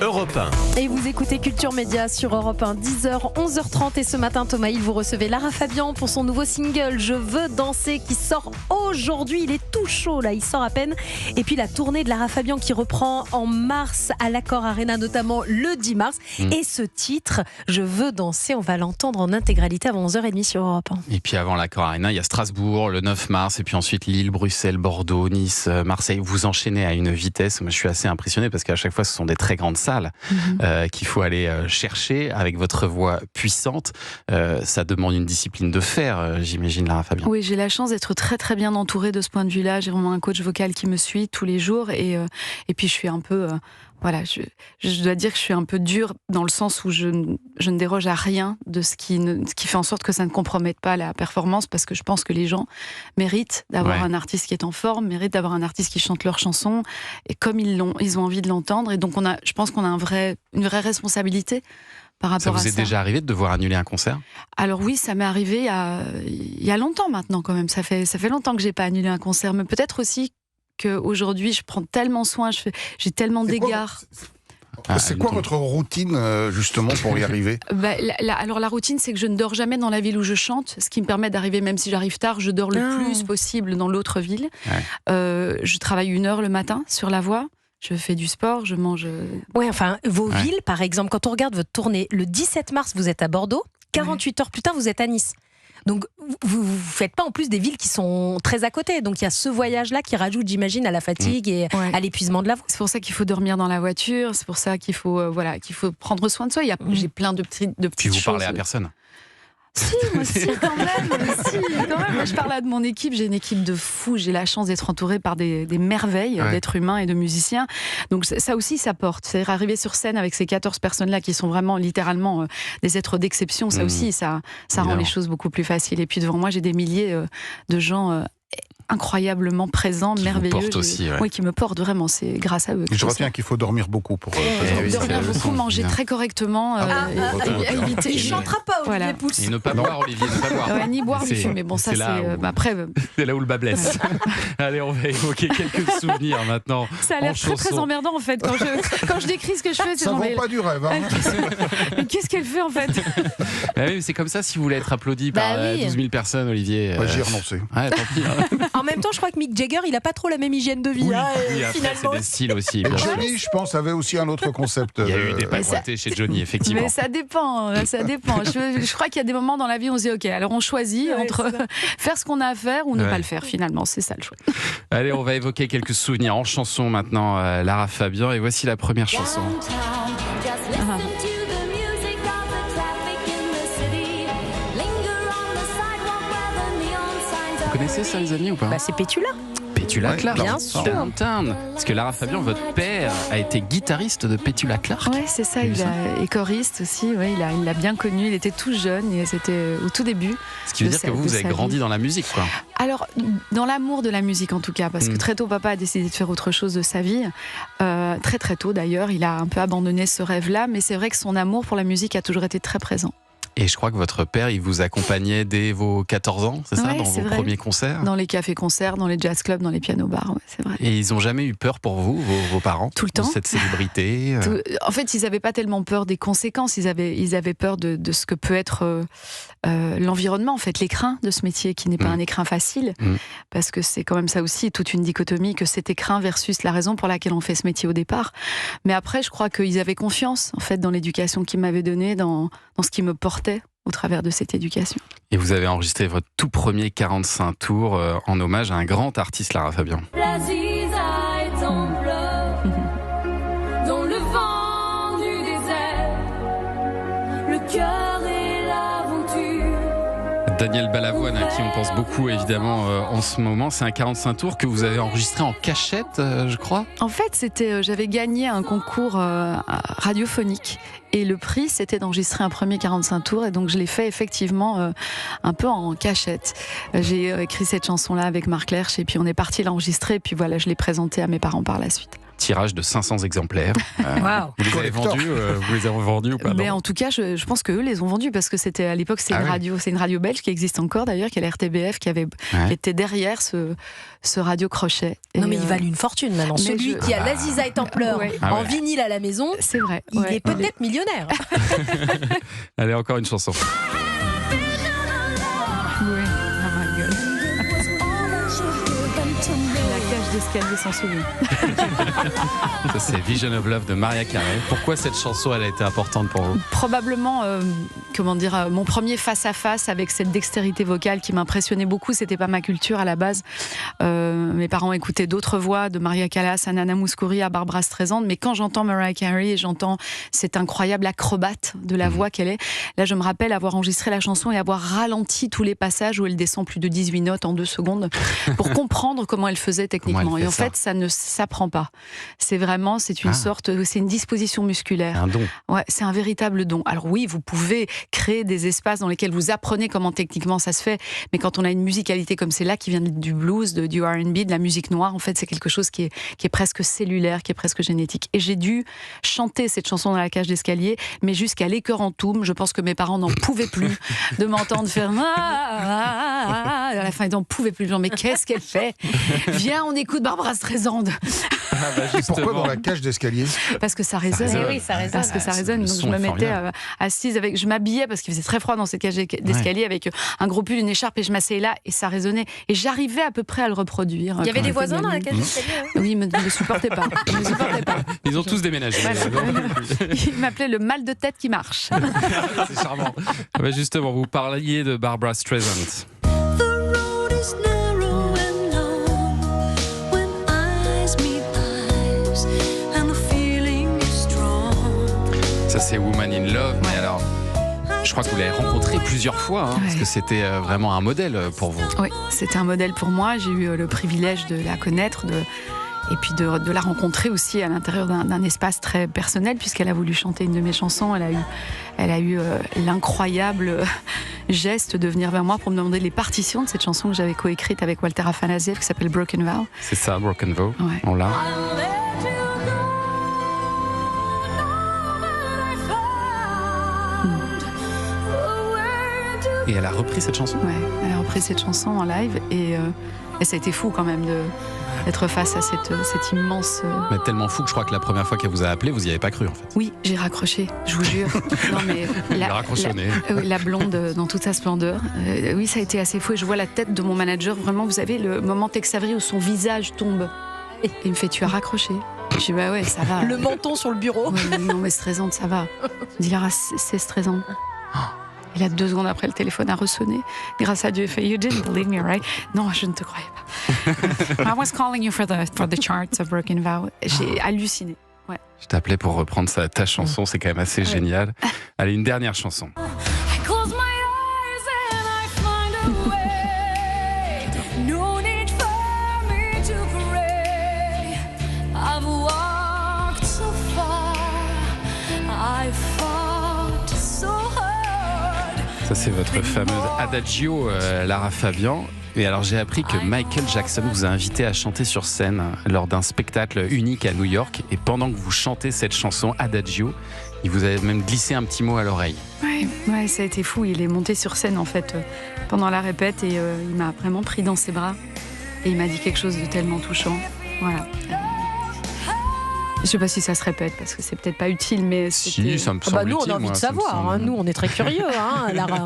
Europe 1. Et vous écoutez Culture Média sur Europe 1, 10h, 11h30. Et ce matin, Thomas Hill, vous recevez Lara Fabian pour son nouveau single Je veux danser qui sort aujourd'hui. Il est tout chaud là, il sort à peine. Et puis la tournée de Lara Fabian qui reprend en mars à l'Accor Arena, notamment le 10 mars. Et ce titre, Je veux danser, on va l'entendre en intégralité avant 11h30 sur Europe 1. Et puis avant l'Accor Arena, il y a Strasbourg le 9 mars. Et puis ensuite Lille, Bruxelles, Bordeaux, Nice, Marseille. Vous enchaînez à une vitesse. Moi, je suis assez impressionné parce qu'à chaque fois, ce sont des très grandes salles qu'il faut aller chercher avec votre voix puissante. Ça demande une discipline de fer, j'imagine, Lara Fabian. Oui, j'ai la chance d'être très très bien entourée de ce point de vue-là. J'ai vraiment un coach vocal qui me suit tous les jours et puis je suis un peu... Voilà, je dois dire que je suis un peu dure dans le sens où je ne déroge à rien de ce qui fait en sorte que ça ne compromette pas la performance, parce que je pense que les gens méritent d'avoir un artiste qui est en forme, méritent d'avoir un artiste qui chante leurs chansons, et comme ils ont envie de l'entendre. Et donc je pense qu'on a une vraie responsabilité par rapport à ça. Ça vous est déjà arrivé de devoir annuler un concert ? Alors oui, ça m'est arrivé il y a longtemps maintenant quand même. Ça fait longtemps que j'ai pas annulé un concert, mais peut-être aussi qu'aujourd'hui, je prends tellement soin, j'ai tellement d'égards. C'est quoi votre routine, justement, pour y arriver ? Alors, la routine, c'est que je ne dors jamais dans la ville où je chante, ce qui me permet d'arriver, même si j'arrive tard, je dors le plus possible dans l'autre ville. Je travaille 1 heure le matin sur la voix. Je fais du sport, je mange... Ouais, enfin, vos villes, par exemple, quand on regarde votre tournée, le 17 mars, vous êtes à Bordeaux, 48 heures plus tard, vous êtes à Nice. Donc, vous ne faites pas en plus des villes qui sont très à côté. Donc, il y a ce voyage-là qui rajoute, j'imagine, à la fatigue et à l'épuisement de la voix. C'est pour ça qu'il faut dormir dans la voiture. C'est pour ça qu'il faut, qu'il faut prendre soin de soi. J'ai plein de petites choses. Puis vous parlez à personne. Si, moi aussi, quand même. Moi, je parle là de mon équipe. J'ai une équipe de fous. J'ai la chance d'être entourée par des merveilles d'êtres humains et de musiciens. Donc ça aussi, ça porte. C'est-à-dire arriver sur scène avec ces 14 personnes-là qui sont vraiment littéralement des êtres d'exception. Ça aussi, ça rend les choses beaucoup plus faciles. Et puis devant moi, j'ai des milliers de gens incroyablement présents, merveilleux. Qui vous portent aussi, qui me portent vraiment. C'est grâce à eux. Je retiens qu'il faut dormir beaucoup pour... dormir beaucoup, manger très correctement, éviter... Il ne chantera pas, Olivier Pouls. Et ne pas boire, Olivier, ne pas boire. Ni boire, ni fumer. Bon, ça, c'est... Après... C'est là où le bas blesse. Allez, on va évoquer quelques souvenirs maintenant. Ça a l'air très emmerdant, en fait. Quand je décris ce que je fais, c'est... Ça ne vend pas du rêve, hein. Mais qu'est-ce qu'elle fait, en fait ? Oui, c'est comme ça, si vous voulez être applaudi par 12 000 personnes, Olivier. J'y ai renoncé. Tant pis. En même temps, je crois que Mick Jagger, il n'a pas trop la même hygiène de vie. Oui, après, c'est des styles aussi. Et Johnny, je pense, avait aussi un autre concept. Il y a eu des pacotés chez Johnny, effectivement. Mais ça dépend. Je crois qu'il y a des moments dans la vie où on se dit, OK, alors on choisit entre faire ce qu'on a à faire ou ne pas le faire, finalement. C'est ça le choix. Allez, on va évoquer quelques souvenirs en chanson maintenant, Lara Fabian. Et voici la première chanson. Vous connaissez ça, les amis, ou pas ? C'est Pétula. Pétula Clark. Bien sûr. Parce que Lara Fabian, votre père, a été guitariste de Pétula Clark. Oui, c'est ça. Et choriste aussi. Ouais, il l'a bien connu. Il était tout jeune. Et c'était au tout début. Ce qui veut dire que vous avez grandi dans la musique, quoi. Alors, dans l'amour de la musique, en tout cas. Parce que très tôt, papa a décidé de faire autre chose de sa vie. Très, très tôt, d'ailleurs. Il a un peu abandonné ce rêve-là. Mais c'est vrai que son amour pour la musique a toujours été très présent. Et je crois que votre père, il vous accompagnait dès vos 14 ans, c'est ça, dans vos premiers concerts ? Dans les cafés-concerts, dans les jazz clubs, dans les pianos-bars, c'est vrai. Et ils n'ont jamais eu peur pour vous, vos parents ? Tout le temps. De cette célébrité En fait, ils n'avaient pas tellement peur des conséquences, ils avaient peur de ce que peut être l'environnement, en fait, l'écrin de ce métier, qui n'est pas un écrin facile, parce que c'est quand même ça aussi, toute une dichotomie, que cet écrin versus la raison pour laquelle on fait ce métier au départ. Mais après, je crois qu'ils avaient confiance, en fait, dans l'éducation qu'ils m'avaient donnée, dans ce qui me portait au travers de cette éducation. Et vous avez enregistré votre tout premier 45 tours en hommage à un grand artiste, Lara Fabian. La Ziza est en pleurs, dans le vent du désert, le cœur et l'aventure. Daniel Balavoine, à qui on pense beaucoup évidemment en ce moment. C'est un 45 tours que vous avez enregistré en cachette, je crois. En fait, j'avais gagné un concours radiophonique. Et le prix, c'était d'enregistrer un premier 45 tours. Et donc, je l'ai fait effectivement un peu en cachette. J'ai écrit cette chanson-là avec Marc Lerch. Et puis, on est parti l'enregistrer. Et puis voilà, je l'ai présenté à mes parents par la suite. tirage de 500 exemplaires. Waouh. Vous les avez vendus vous les avez vendus ou pas? Mais en tout cas, je pense qu'eux les ont vendus parce que c'était à l'époque, c'est une radio belge qui existe encore d'ailleurs, qui est la RTBF, qui était derrière ce radio crochet. Non, mais il valent une fortune maintenant. Mais Celui qui a l'Aziza et Templer en vinyle à la maison, c'est vrai. Il est peut-être millionnaire. Allez, encore une chanson. Oui. Oh my God. La cage d'escalier s'en souvient. Ça, c'est Vision of Love de Mariah Carey. Pourquoi cette chanson, elle a été importante pour vous? Probablement, mon premier face-à-face avec cette dextérité vocale qui m'impressionnait beaucoup. C'était pas ma culture à la base. Mes parents écoutaient d'autres voix, de Maria Callas à Nana Mouskouri à Barbra Streisand. Mais quand j'entends Mariah Carey et j'entends cette incroyable acrobate de la voix qu'elle est, là, je me rappelle avoir enregistré la chanson et avoir ralenti tous les passages où elle descend plus de 18 notes en 2 secondes pour comprendre comment elle faisait techniquement. Et en fait, ça ne s'apprend pas. C'est une disposition musculaire. Un don. Ouais, c'est un véritable don. Alors oui, vous pouvez créer des espaces dans lesquels vous apprenez comment techniquement ça se fait, mais quand on a une musicalité comme celle-là qui vient du blues, du R&B, de la musique noire, en fait, c'est quelque chose qui est presque cellulaire, qui est presque génétique. Et j'ai dû chanter cette chanson dans la cage d'escalier, mais jusqu'à l'écœur en toum. Je pense que mes parents n'en pouvaient plus de m'entendre faire à la fin, ils n'en pouvaient plus. Genre, mais qu'est-ce qu'elle fait? Viens, on écoute Barbra Streisand. Pourquoi dans la cage d'escalier? Parce que ça résonne. Oui, ça résonne. Parce que ça résonne. Donc je me mettais assise je m'habillais parce qu'il faisait très froid dans cette cage d'escalier avec un gros pull, une écharpe et je m'asseyais là et ça résonnait. Et j'arrivais à peu près à le reproduire. Il y avait des voisins dans la cage d'escalier? Oui, ils ne me supportaient pas. Ils ont tous déménagé. Voilà. Ils m'appelaient le mal de tête qui marche. C'est charmant. Justement, vous parliez de Barbra Streisand. Ça, c'est Woman in Love. Mais alors, je crois que vous l'avez rencontrée plusieurs fois, parce que c'était vraiment un modèle pour vous. Oui, c'était un modèle pour moi. J'ai eu le privilège de la connaître, et puis de la rencontrer aussi à l'intérieur d'un espace très personnel, puisqu'elle a voulu chanter une de mes chansons. Elle a eu l'incroyable geste de venir vers moi pour me demander les partitions de cette chanson que j'avais coécrite avec Walter Afanasieff, qui s'appelle Broken Vow. C'est ça, Broken Vow. Ouais. On l'a. Et elle a repris cette chanson? Ouais, elle a repris cette chanson en live et ça a été fou quand même d'être face à cette immense... Mais tellement fou que je crois que la première fois qu'elle vous a appelé, vous n'y avez pas cru en fait. Oui, j'ai raccroché, je vous jure. Non, mais la blonde dans toute sa splendeur. Oui, ça a été assez fou et je vois la tête de mon manager, vraiment, vous savez, le moment Tex Avery où son visage tombe. Et il me fait, tu as raccroché? Je dis, bah ouais, ça va. Le menton sur le bureau. Ouais, non, mais stressante, ça va. Il dit, c'est stressant. Et là, 2 secondes après, le téléphone a ressonné. Grâce à Dieu, il fait You didn't believe me, right? Non, je ne te croyais pas. I was calling you for the charts of Broken Vow. J'ai halluciné. Ouais. Je t'appelais pour reprendre ta chanson, c'est quand même assez génial. Allez, une dernière chanson. Ça, c'est votre fameuse Adagio, Lara Fabian. Et alors, j'ai appris que Michael Jackson vous a invité à chanter sur scène lors d'un spectacle unique à New York. Et pendant que vous chantez cette chanson Adagio, il vous a même glissé un petit mot à l'oreille. Ouais, ça a été fou. Il est monté sur scène en fait pendant la répète et il m'a vraiment pris dans ses bras. Et il m'a dit quelque chose de tellement touchant. Voilà. Je sais pas si ça se répète parce que c'est peut-être pas utile, mais c'était... Si, ça me semble nous, on utile, a envie moi, de ça me savoir. semble. Nous, on est très curieux, Lara.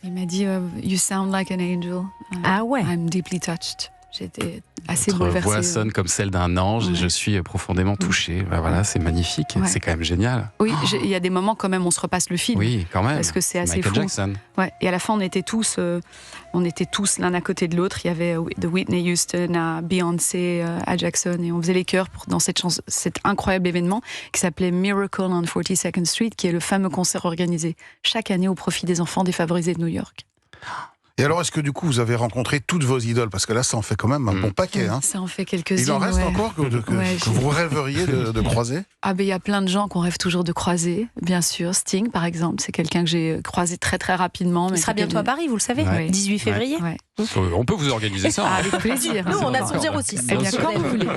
Il m'a dit You sound like an angel. Ah ouais. I'm deeply touched. J'étais assez Votre bouleversée. voix sonne comme celle d'un ange et je suis profondément touchée. Ben voilà, c'est magnifique, c'est quand même génial. Oui, il y a des moments quand même, on se repasse le film. Oui, quand même. Parce que c'est assez Michael fou. Jackson. Ouais. Et à la fin, on était tous l'un à côté de l'autre. Il y avait de Whitney Houston à Beyoncé, à Jackson, et on faisait les chœurs dans cet incroyable événement qui s'appelait Miracle on 42nd Street, qui est le fameux concert organisé chaque année au profit des enfants défavorisés de New York. Et alors, est-ce que du coup, vous avez rencontré toutes vos idoles? Parce que là, ça en fait quand même un bon paquet. Hein. Ça en fait quelques-unes. Il en reste encore que vous rêveriez de croiser? Ah ben, il y a plein de gens qu'on rêve toujours de croiser, bien sûr. Sting, par exemple, c'est quelqu'un que j'ai croisé très très rapidement. Il sera bientôt à Paris, vous le savez, Ouais. 18 février. Ouais. On peut vous organiser ça. Avec plaisir. Nous, on a son 06. Eh bien, quand vous voulez.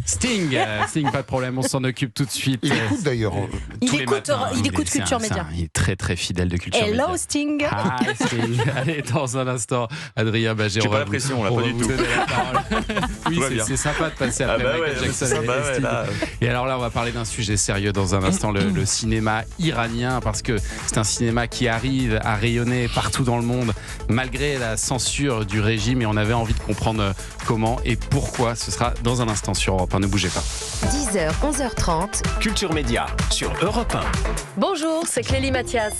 Sting, pas de problème, on s'en occupe tout de suite. Il écoute d'ailleurs. Il Tous les écoute, matins, il écoute Culture Média. Il est très très fidèle de Culture Média. Hello Sting. Hi Sting. Allez, dans un instant, Adrien Bagé, J'ai pas la pression, là, on pas va du vous tout. donner la parole. Oui, c'est sympa de passer après Michael Jackson c'est sympa, et Sting. là. Et alors là, on va parler d'un sujet sérieux dans un instant, le cinéma iranien, parce que c'est un cinéma qui arrive à rayonner partout dans le monde, malgré la censure du régime, et on avait envie de comprendre comment et pourquoi. Ce sera dans un instant sur Europe 1, ne bougez pas. 10h, 11h30. Culture Média sur Europe 1. Bonjour, c'est Clélie Mathias.